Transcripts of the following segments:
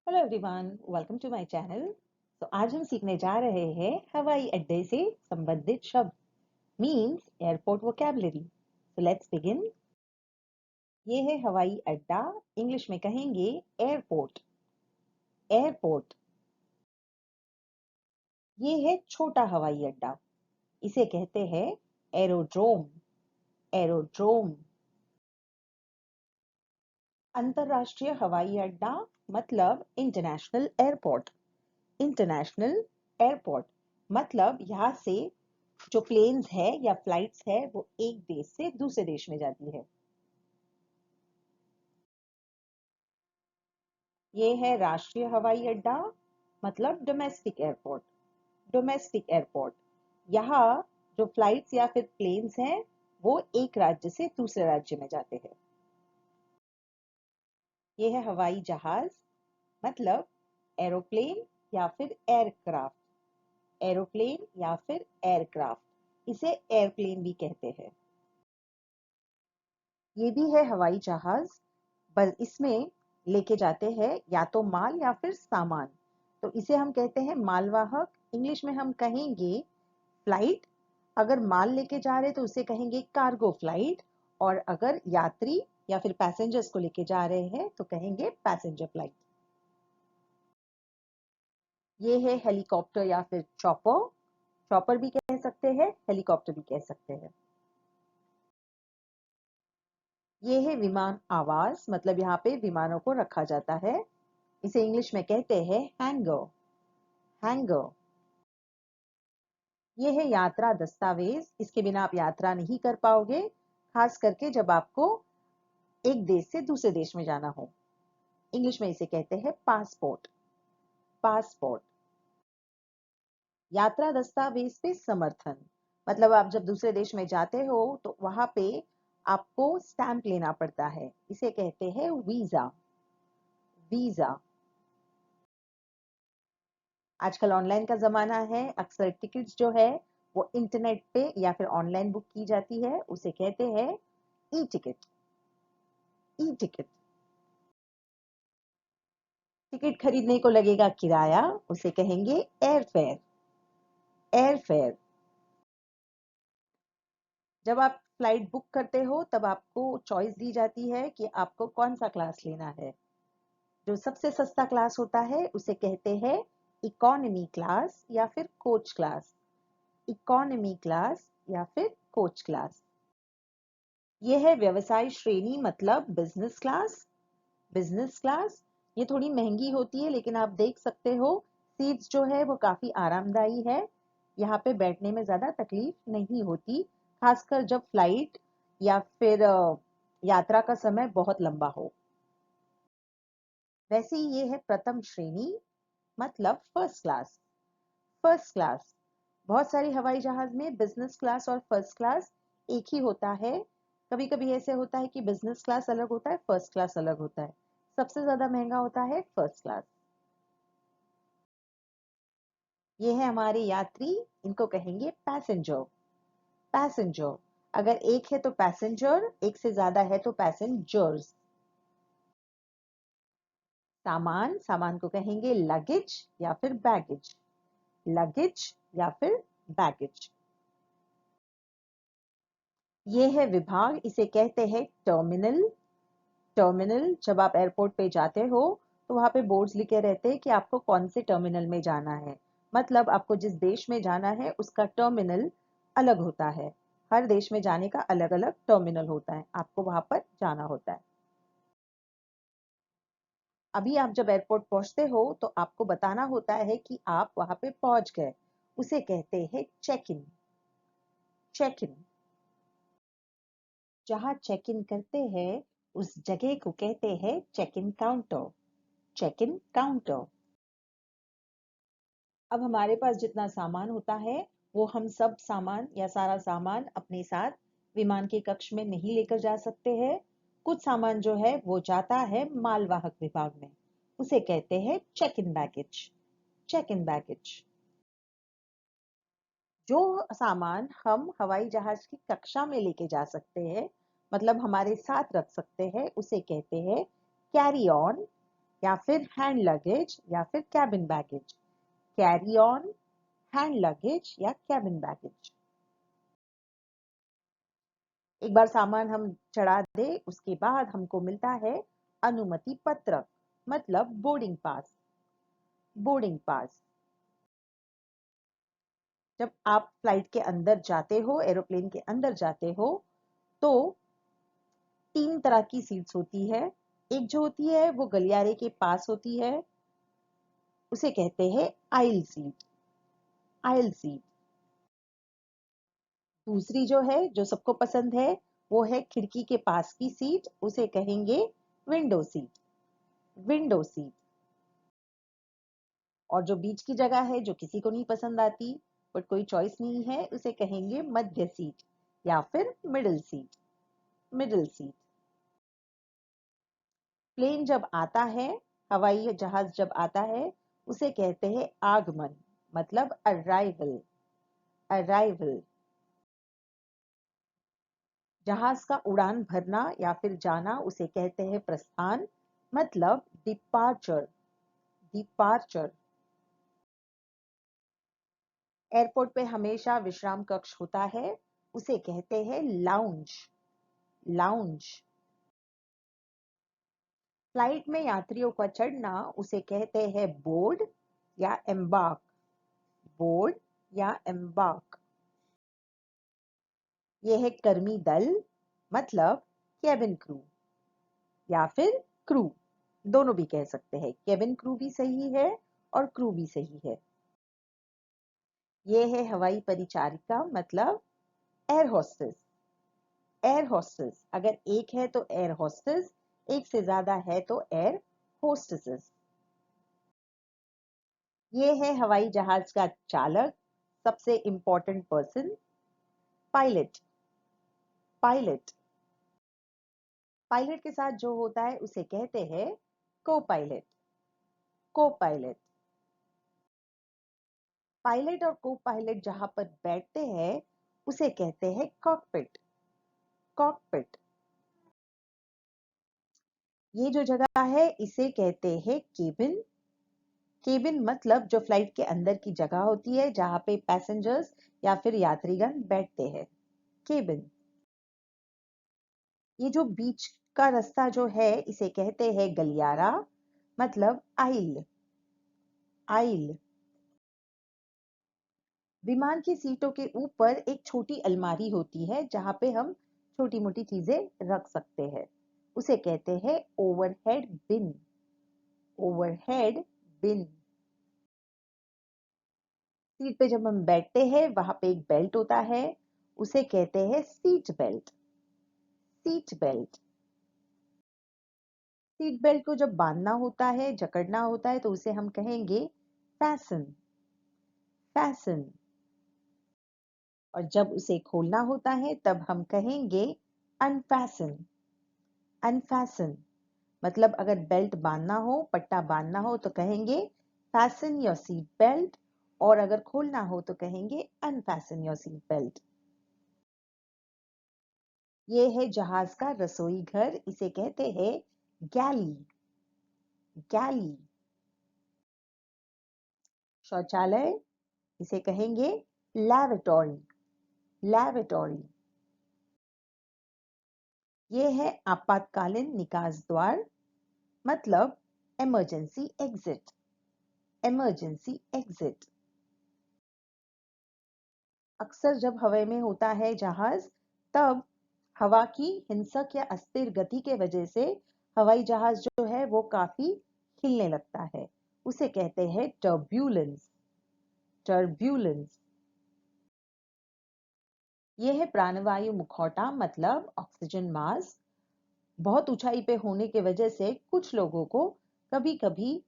Hello everyone, welcome to my channel. तो आज हम सीखने जा रहे हैं हवाई अड्डे से संबंधित शब्द means airport vocabulary. So let's begin. ये है हवाई अड्डा, इंग्लिश में कहेंगे एयरपोर्ट। एयरपोर्ट। ये है छोटा हवाई अड्डा, इसे कहते हैं एरोड्रोम। एरोड्रोम। अंतरराष्ट्रीय हवाई अड्डा मतलब इंटरनेशनल एयरपोर्ट। इंटरनेशनल एयरपोर्ट मतलब यहाँ से जो प्लेन्स है या फ्लाइट्स है वो एक देश से दूसरे देश में जाती है। ये है राष्ट्रीय हवाई अड्डा मतलब डोमेस्टिक एयरपोर्ट। डोमेस्टिक एयरपोर्ट यहाँ जो फ्लाइट्स या फिर प्लेन्स हैं वो एक राज्य से दूसरे राज्य में जाते हैं। ये है हवाई जहाज मतलब एरोप्लेन या फिर एयरक्राफ्ट। एरोप्लेन या फिर एयरक्राफ्ट, इसे एयरप्लेन भी कहते हैं। ये भी है हवाई जहाज, बस इसमें लेके जाते हैं या तो माल या फिर सामान, तो इसे हम कहते हैं मालवाहक। इंग्लिश में हम कहेंगे फ्लाइट। अगर माल लेके जा रहे तो उसे कहेंगे कार्गो फ्लाइट, और अगर यात्री या फिर पैसेंजर्स को लेके जा रहे हैं तो कहेंगे पैसेंजर फ्लाइट। ये है हेलीकॉप्टर या फिर चॉपर। चॉपर भी कह सकते हैं, हेलीकॉप्टर भी कह सकते हैं। ये है विमान आवास, मतलब यहाँ पे विमानों को रखा जाता है, इसे इंग्लिश में कहते हैं हैंगर। हैंगर। ये है यात्रा दस्तावेज, इसके बिना आप यात्रा नहीं कर पाओगे, खास करके जब आपको एक देश से दूसरे देश में जाना हो। इंग्लिश में इसे कहते हैं पासपोर्ट। पासपोर्ट। यात्रा दस्तावेज पे समर्थन मतलब आप जब दूसरे देश में जाते हो तो वहां पे आपको स्टैंप लेना पड़ता है, इसे कहते हैं वीजा। वीजा। आजकल ऑनलाइन का जमाना है, अक्सर टिकट्स जो है वो इंटरनेट पे या फिर ऑनलाइन बुक की जाती है, उसे कहते हैं e ticket. E ticket. Ticket खरीदने को लगेगा किराया, उसे कहेंगे एयर फेयर। Air fare. जब आप फ्लाइट बुक करते हो तब आपको चॉइस दी जाती है कि आपको कौन सा क्लास लेना है। जो सबसे सस्ता क्लास होता है उसे कहते हैं इकोनॉमी क्लास या फिर कोच क्लास। इकोनॉमी क्लास या फिर कोच क्लास। यह है व्यवसाय श्रेणी मतलब बिजनेस क्लास। बिजनेस क्लास ये थोड़ी महंगी होती है, लेकिन आप देख सकते हो सीट्स जो है वो काफी आरामदायी है, यहाँ पे बैठने में ज्यादा तकलीफ नहीं होती, खासकर जब फ्लाइट या फिर यात्रा का समय बहुत लंबा हो। वैसे ही ये है प्रथम श्रेणी मतलब फर्स्ट क्लास। First class. बहुत सारी हवाई जहाज में बिजनेस क्लास और फर्स्ट क्लास एक ही होता है। कभी कभी ऐसे होता है कि बिजनेस क्लास अलग होता है, फर्स्ट क्लास अलग होता है। सबसे ज्यादा महंगा होता है फर्स्ट क्लास। ये है हमारे यात्री, इनको कहेंगे पैसेंजर। पैसेंजर। अगर एक है तो पैसेंजर, एक से ज्यादा है तो पैसेंजर्स। सामान। सामान को कहेंगे लगेज या फिर बैगेज। लगेज या फिर बैगेज। ये है विभाग, इसे कहते हैं टर्मिनल। टर्मिनल। जब आप एयरपोर्ट पे जाते हो तो वहां पे बोर्ड्स लिखे रहते हैं कि आपको कौन से टर्मिनल में जाना है, मतलब आपको जिस देश में जाना है उसका टर्मिनल अलग होता है। हर देश में जाने का अलग अलग टर्मिनल होता है, आपको वहां पर जाना होता है। अभी आप जब एयरपोर्ट पहुंचते हो तो आपको बताना होता है कि आप वहां पे पहुंच गए, उसे कहते हैं चेक इन। Check in. जहां चेक इन करते हैं उस जगह को कहते हैं check in counter. Check in counter. अब हमारे पास जितना सामान होता है वो हम सब सामान या सारा सामान अपने साथ विमान के कक्ष में नहीं लेकर जा सकते हैं। कुछ सामान जो है वो जाता है मालवाहक विभाग में, उसे कहते हैं check in baggage. Check in baggage. जो सामान हम हवाई जहाज की कक्षा में लेके जा सकते हैं, मतलब हमारे साथ रख सकते हैं, उसे कहते हैं कैरी ऑन या फिर हैंड लगेज या फिर cabin baggage. Carry on, hand luggage या कैबिन बैगेज। एक बार सामान हम चढ़ा दे उसके बाद हमको मिलता है अनुमति पत्र, मतलब बोर्डिंग पास। Boarding pass. जब आप फ्लाइट के अंदर जाते हो, एरोप्लेन के अंदर जाते हो, तो 3 तरह की सीट्स होती है। एक जो होती है वो गलियारे के पास होती है, उसे कहते हैं आइल सीट। आइल सीट। दूसरी जो है, जो सबको पसंद है, वो है खिड़की के पास की सीट, उसे कहेंगे विंडो सीट। Window seat. और जो बीच की जगह है, जो किसी को नहीं पसंद आती, बट कोई चॉइस नहीं है, उसे कहेंगे मध्य सीट या फिर middle seat. Middle seat. Plane जब आता है, हवाई जहाज जब आता है, उसे कहते हैं आगमन, मतलब अराइवल। अराइवल। जहाज का उड़ान भरना या फिर जाना, उसे कहते हैं प्रस्थान, मतलब डिपार्चर। डिपार्चर। एयरपोर्ट पे हमेशा विश्राम कक्ष होता है, उसे कहते हैं लाउंज। लाउंज। फ्लाइट में यात्रियों का चढ़ना, उसे कहते हैं बोर्ड या एम्बार्क। बोर्ड या एम्बार्क। यह है कर्मी दल, मतलब केबिन क्रू या फिर क्रू, दोनों भी कह सकते हैं। केबिन क्रू भी सही है और क्रू भी सही है। यह है हवाई परिचारिका, मतलब एयर होस्टेस। Air hostess. अगर एक है तो एयर होस्टेस, एक से ज्यादा है तो एयर होस्टेसेस। ये है हवाई जहाज का चालक, सबसे important person, pilot. Pilot. Pilot के साथ जो होता है उसे कहते हैं को पायलट। को पायलट। पायलट और को पायलट जहां पर बैठते हैं, उसे कहते हैं कॉकपिट। कॉकपिट। ये जो जगह है, इसे कहते हैं केबिन। केबिन मतलब जो फ्लाइट के अंदर की जगह होती है, जहां पे पैसेंजर्स या फिर यात्रीगण बैठते हैं। केबिन। ये जो बीच का रास्ता जो है, इसे कहते हैं गलियारा, मतलब आइल। आइल। विमान की सीटों के ऊपर एक छोटी अलमारी होती है, जहां पे हम छोटी मोटी चीजें रख सकते हैं, उसे कहते हैं ओवरहेड बिन। ओवरहेड बिन। सीट पे जब हम बैठते हैं, वहां पे एक बेल्ट होता है, उसे कहते हैं seat belt. Seat belt. Seat belt को जब बांधना होता है, जकड़ना होता है, तो उसे हम कहेंगे फैसन। फैसन। और जब उसे खोलना होता है, तब हम कहेंगे अनफैसन। अनफैसन। मतलब अगर बेल्ट बांधना हो, पट्टा बांधना हो, तो कहेंगे फैसन योर सीट बेल्ट, और अगर खोलना हो तो कहेंगे अनफैसन योर सीट बेल्ट। ये है जहाज का रसोई घर, इसे कहते हैं गैली। गैली। शौचालय, इसे कहेंगे लैवेटोरी। लैवेटोरी। ये है आपातकालीन निकास द्वार, मतलब इमरजेंसी एग्जिट। Emergency exit. अक्सर जब हवा में होता है जहाज, तब हवा की हिंसक या अस्थिर गति के वजह से हवाई जहाज जो है वो काफी हिलने लगता है, उसे कहते हैं टर्ब्यूलेंस। टर्ब्यूलेंस। यह है प्राणवायु मुखौटा, मतलब ऑक्सीजन मास्क। बहुत ऊंचाई पे होने के वजह से कुछ लोगों को कभी कभी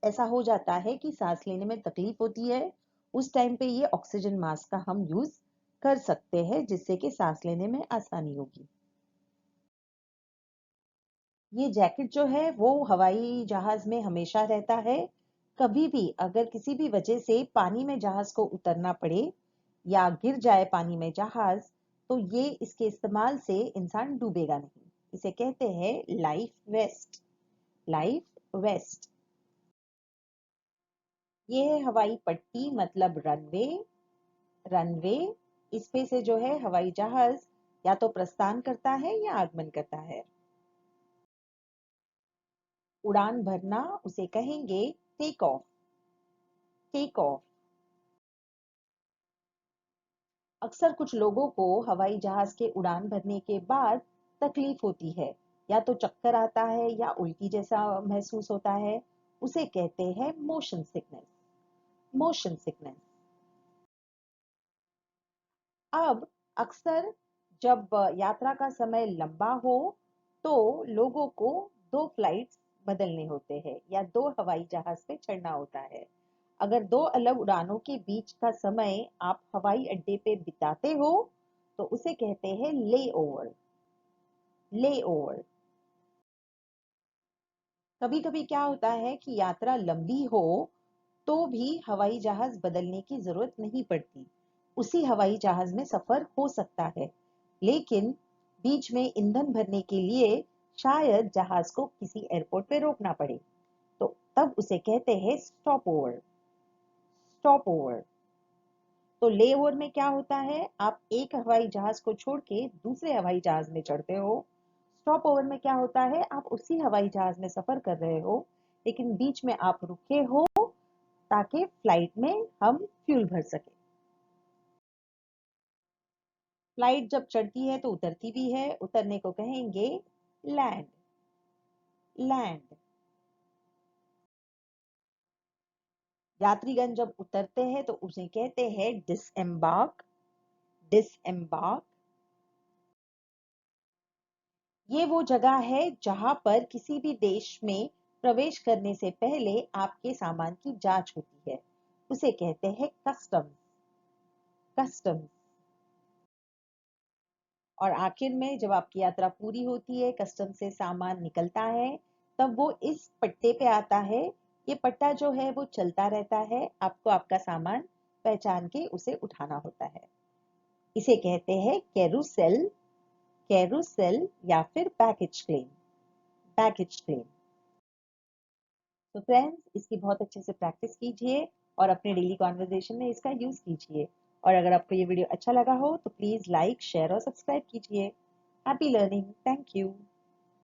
ऐसा हो जाता है कि सांस लेने में तकलीफ होती है। उस टाइम पे ये ऑक्सीजन मास्क का हम यूज कर सकते हैं, जिससे कि सांस लेने में आसानी होगी। ये जैकेट जो है वो हवाई जहाज में हमेशा रहता है। कभी भी अगर किसी भी वजह से पानी में जहाज को उतरना पड़े या गिर जाए पानी में जहाज, तो ये इसके इस्तेमाल से इंसान डूबेगा नहीं। इसे कहते हैं लाइफ वेस्ट। Life waste. ये है हवाई पट्टी मतलब रनवे। रनवे, इस पे से जो है हवाई जहाज या तो प्रस्थान करता है या आगमन करता है। उड़ान भरना उसे कहेंगे टेक ऑफ। Take off. अक्सर कुछ लोगों को हवाई जहाज के उड़ान भरने के बाद तकलीफ होती है, या तो चक्कर आता है या उल्टी जैसा महसूस होता है। उसे कहते हैं मोशन सिकनेस। Motion sickness. अब अक्सर जब यात्रा का समय लंबा हो तो लोगों को दो फ्लाइट्स बदलने होते हैं या दो हवाई जहाज पे चढ़ना होता है। अगर दो अलग उड़ानों के बीच का समय आप हवाई अड्डे पे बिताते हो तो उसे कहते हैं ले ओवर। ले ओवर। कभी कभी क्या होता है कि यात्रा लंबी हो तो भी हवाई जहाज बदलने की जरूरत नहीं पड़ती, उसी हवाई जहाज में सफर हो सकता है। लेकिन बीच में ईंधन भरने के लिए शायद जहाज को किसी एयरपोर्ट पे रोकना पड़े, तो तब उसे कहते हैं स्टॉप ओवर। Stop over. तो ले ओवर में क्या होता है, आप एक हवाई जहाज को छोड़ के दूसरे हवाई जहाज में चढ़ते हो। स्टॉप ओवर में क्या होता है, आप उसी हवाई जहाज में सफर कर रहे हो लेकिन बीच में आप रुके हो ताकि फ्लाइट में हम फ्यूल भर सके। फ्लाइट जब चढ़ती है तो उतरती भी है, उतरने को कहेंगे लैंड। लैंड। यात्रीगण जब उतरते हैं तो उसे कहते हैं डिसएम्बार्क। डिसएम्बार्क। ये वो जगह है जहां पर किसी भी देश में प्रवेश करने से पहले आपके सामान की जांच होती है, उसे कहते हैं कस्टम्स। कस्टम्स। और आखिर में जब आपकी यात्रा पूरी होती है, कस्टम से सामान निकलता है, तब वो इस पट्टे पे आता है। ये पट्टा जो है वो चलता रहता है, आपको आपका सामान पहचान के उसे उठाना होता है। इसे कहते हैं कैरूसेल। कैरूसेल या फिर बैगेज क्लेम। Baggage claim. तो फ्रेंड्स, इसकी बहुत अच्छे से प्रैक्टिस कीजिए और अपने डेली कॉन्वर्जेशन में इसका यूज कीजिए। और अगर आपको ये वीडियो अच्छा लगा हो तो प्लीज लाइक, शेयर और सब्सक्राइब कीजिए। Happy learning. Thank you.